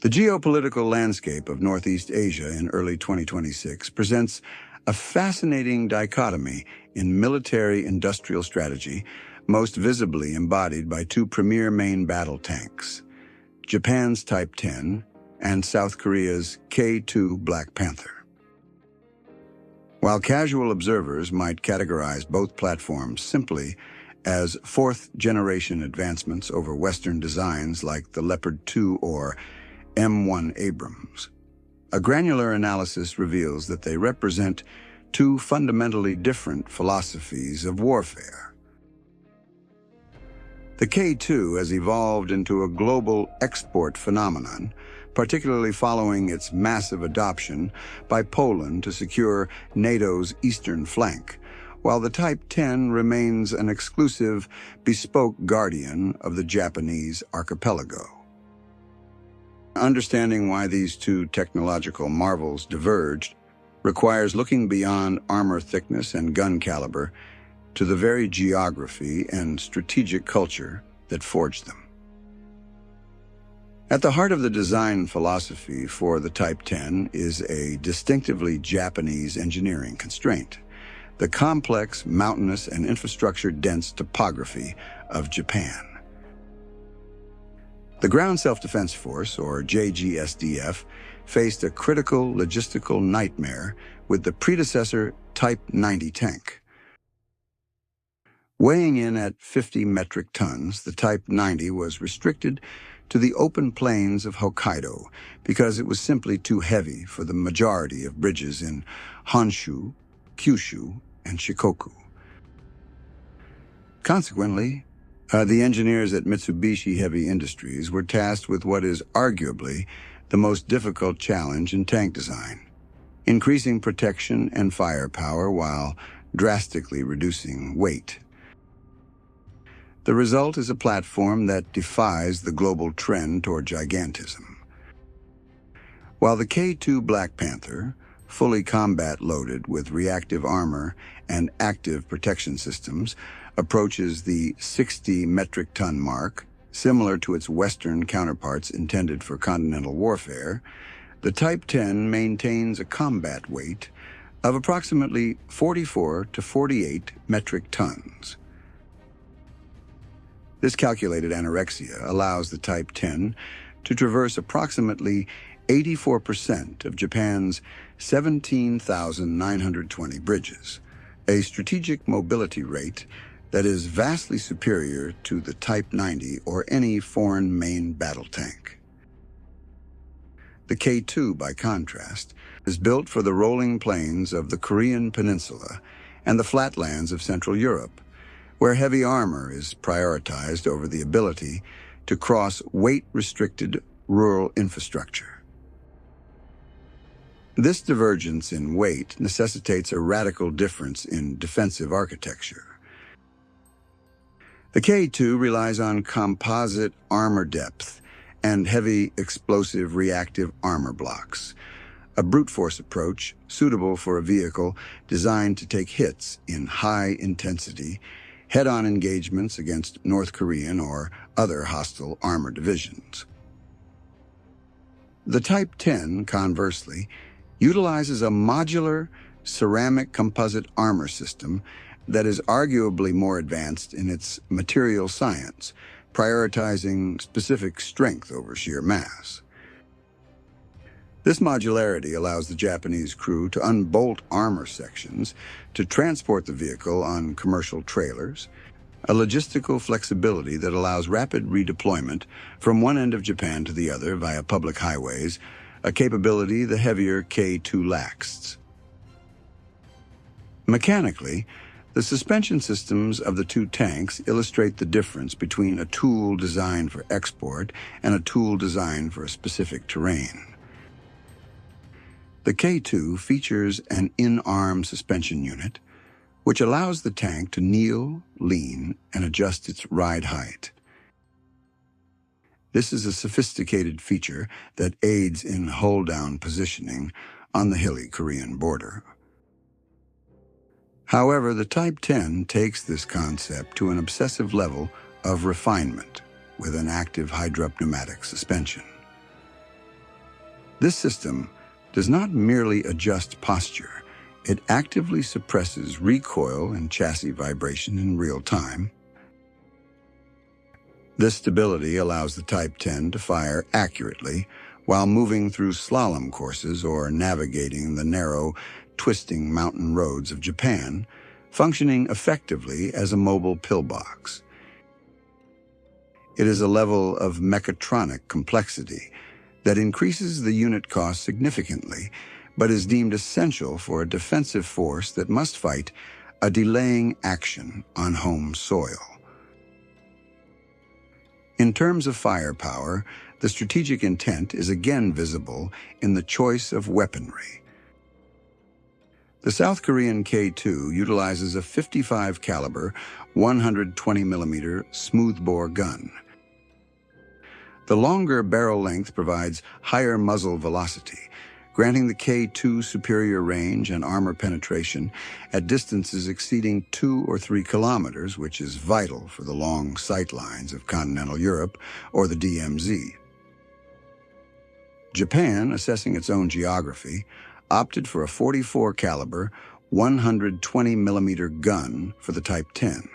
The geopolitical landscape of Northeast Asia in early 2026 presents a fascinating dichotomy in military-industrial strategy, most visibly embodied by two premier main battle tanks, Japan's Type 10 and South Korea's K-2 Black Panther. While casual observers might categorize both platforms simply as fourth-generation advancements over Western designs like the Leopard 2 or M1 Abrams, a granular analysis reveals that they represent two fundamentally different philosophies of warfare. The K-2 has evolved into a global export phenomenon, particularly following its massive adoption by Poland to secure NATO's eastern flank, while the Type 10 remains an exclusive, bespoke guardian of the Japanese archipelago. Understanding why these two technological marvels diverged requires looking beyond armor thickness and gun caliber to the very geography and strategic culture that forged them. At the heart of the design philosophy for the Type 10 is a distinctively Japanese engineering constraint: the complex, mountainous, and infrastructure-dense topography of Japan. The Ground Self-Defense Force, or JGSDF, faced a critical logistical nightmare with the predecessor Type 90 tank. Weighing in at 50 metric tons, the Type 90 was restricted to the open plains of Hokkaido because it was simply too heavy for the majority of bridges in Honshu, Kyushu, and Shikoku. Consequently, the engineers at Mitsubishi Heavy Industries were tasked with what is arguably the most difficult challenge in tank design: increasing protection and firepower while drastically reducing weight. The result is a platform that defies the global trend toward gigantism. While the K-2 Black Panther, fully combat-loaded with reactive armor and active protection systems, approaches the 60 metric ton mark, similar to its Western counterparts intended for continental warfare, the Type 10 maintains a combat weight of approximately 44 to 48 metric tons. This calculated anorexia allows the Type 10 to traverse approximately 84% of Japan's 17,920 bridges, a strategic mobility rate that is vastly superior to the Type 90 or any foreign main battle tank. The K-2, by contrast, is built for the rolling plains of the Korean Peninsula and the flatlands of Central Europe, where heavy armor is prioritized over the ability to cross weight-restricted rural infrastructure. This divergence in weight necessitates a radical difference in defensive architecture. The K-2 relies on composite armor depth and heavy explosive reactive armor blocks, a brute force approach suitable for a vehicle designed to take hits in high-intensity, head-on engagements against North Korean or other hostile armor divisions. The Type 10, conversely, utilizes a modular ceramic composite armor system that is arguably more advanced in its material science, prioritizing specific strength over sheer mass. This modularity allows the Japanese crew to unbolt armor sections to transport the vehicle on commercial trailers, a logistical flexibility that allows rapid redeployment from one end of Japan to the other via public highways, a capability the heavier K-2 lacks. Mechanically, the suspension systems of the two tanks illustrate the difference between a tool designed for export and a tool designed for a specific terrain. The K-2 features an in-arm suspension unit, which allows the tank to kneel, lean, and adjust its ride height. This is a sophisticated feature that aids in hull-down positioning on the hilly Korean border. However, the Type 10 takes this concept to an obsessive level of refinement with an active hydropneumatic suspension. This system does not merely adjust posture, it actively suppresses recoil and chassis vibration in real time. This stability allows the Type 10 to fire accurately while moving through slalom courses or navigating the narrow, twisting mountain roads of Japan, functioning effectively as a mobile pillbox. It is a level of mechatronic complexity that increases the unit cost significantly, but is deemed essential for a defensive force that must fight a delaying action on home soil. In terms of firepower, the strategic intent is again visible in the choice of weaponry. The South Korean K2 utilizes a 55 caliber, 120 millimeter smoothbore gun. The longer barrel length provides higher muzzle velocity, granting the K2 superior range and armor penetration at distances exceeding 2 or 3 kilometers, which is vital for the long sight lines of continental Europe or the DMZ. Japan, assessing its own geography, opted for a 44 caliber, 120 millimeter gun for the Type 10.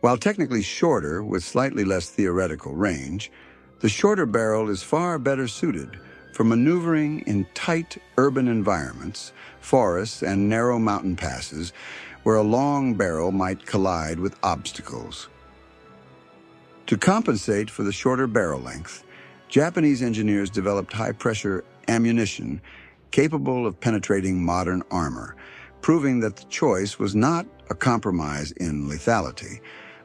While technically shorter with slightly less theoretical range, the shorter barrel is far better suited for maneuvering in tight urban environments, forests, and narrow mountain passes where a long barrel might collide with obstacles. To compensate for the shorter barrel length, Japanese engineers developed high-pressure ammunition capable of penetrating modern armor, proving that the choice was not a compromise in lethality,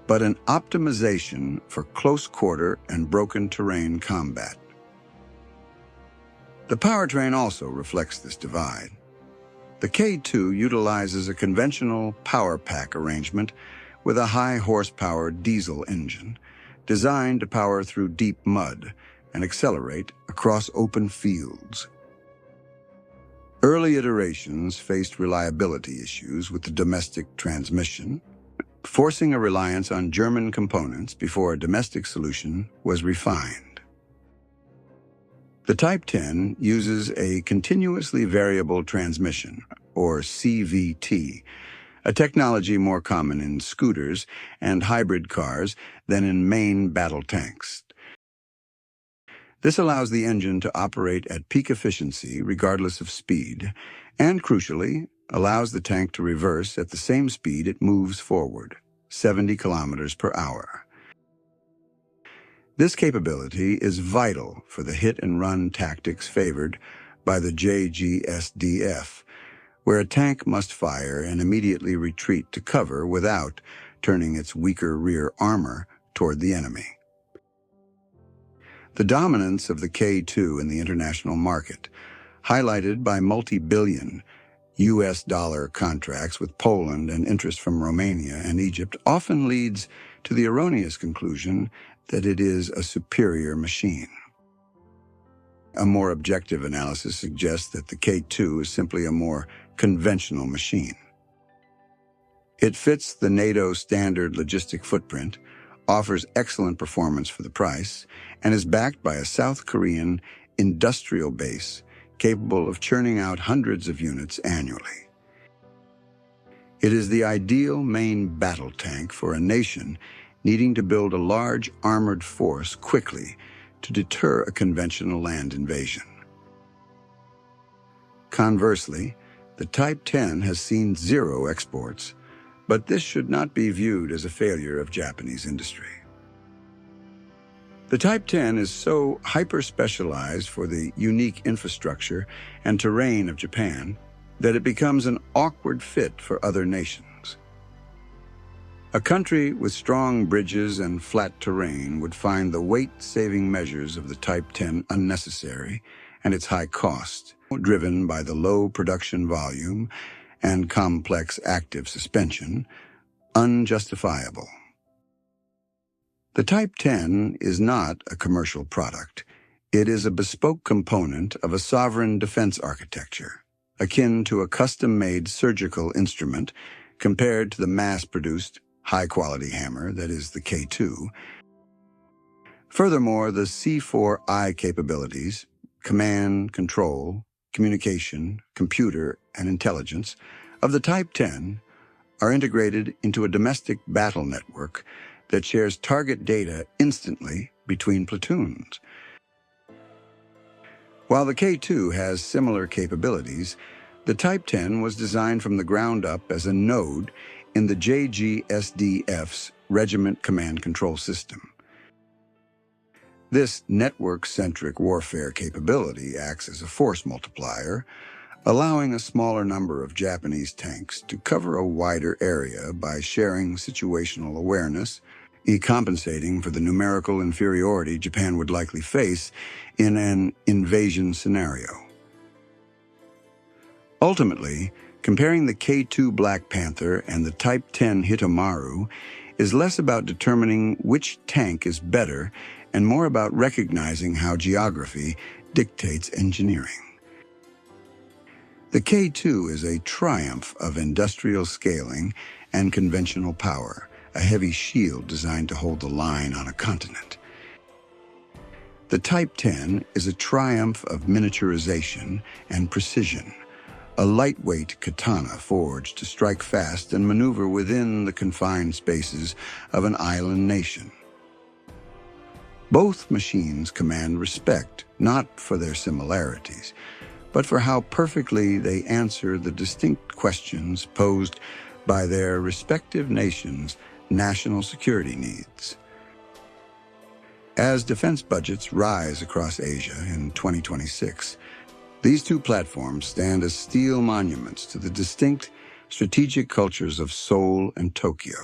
but an optimization for close-quarter and broken terrain combat. The powertrain also reflects this divide. The K2 utilizes a conventional power pack arrangement with a high-horsepower diesel engine designed to power through deep mud and accelerate across open fields. Early iterations faced reliability issues with the domestic transmission, forcing a reliance on German components before a domestic solution was refined. The Type 10 uses a continuously variable transmission, or CVT, a technology more common in scooters and hybrid cars than in main battle tanks. This allows the engine to operate at peak efficiency regardless of speed, and crucially, allows the tank to reverse at the same speed it moves forward, 70 kilometers per hour. This capability is vital for the hit-and-run tactics favored by the JGSDF, where a tank must fire and immediately retreat to cover without turning its weaker rear armor toward the enemy. The dominance of the K2 in the international market, highlighted by multi-billion US dollar contracts with Poland and interest from Romania and Egypt, often leads to the erroneous conclusion that it is a superior machine. A more objective analysis suggests that the K2 is simply a more conventional machine. It fits the NATO standard logistic footprint, offers excellent performance for the price, and is backed by a South Korean industrial base capable of churning out hundreds of units annually. It is the ideal main battle tank for a nation needing to build a large armored force quickly to deter a conventional land invasion. Conversely, the Type 10 has seen zero exports, but this should not be viewed as a failure of Japanese industry. The Type 10 is so hyper-specialized for the unique infrastructure and terrain of Japan that it becomes an awkward fit for other nations. A country with strong bridges and flat terrain would find the weight-saving measures of the Type 10 unnecessary and its high cost, driven by the low production volume and complex active suspension, unjustifiable. The Type 10 is not a commercial product. It is a bespoke component of a sovereign defense architecture, akin to a custom-made surgical instrument compared to the mass-produced, high-quality hammer that is the K2. Furthermore, the C4I capabilities, command, control, communication, computer, and intelligence of the Type 10 are integrated into a domestic battle network that shares target data instantly between platoons. While the K2 has similar capabilities, the Type 10 was designed from the ground up as a node in the JGSDF's Regiment Command Control System. This network-centric warfare capability acts as a force multiplier, allowing a smaller number of Japanese tanks to cover a wider area by sharing situational awareness, compensating for the numerical inferiority Japan would likely face in an invasion scenario. Ultimately, comparing the K2 Black Panther and the Type 10 Hitomaru is less about determining which tank is better and more about recognizing how geography dictates engineering. The K2 is a triumph of industrial scaling and conventional power, a heavy shield designed to hold the line on a continent. The Type 10 is a triumph of miniaturization and precision, a lightweight katana forged to strike fast and maneuver within the confined spaces of an island nation. Both machines command respect, not for their similarities, but for how perfectly they answer the distinct questions posed by their respective nations' national security needs. As defense budgets rise across Asia in 2026, these two platforms stand as steel monuments to the distinct strategic cultures of Seoul and Tokyo.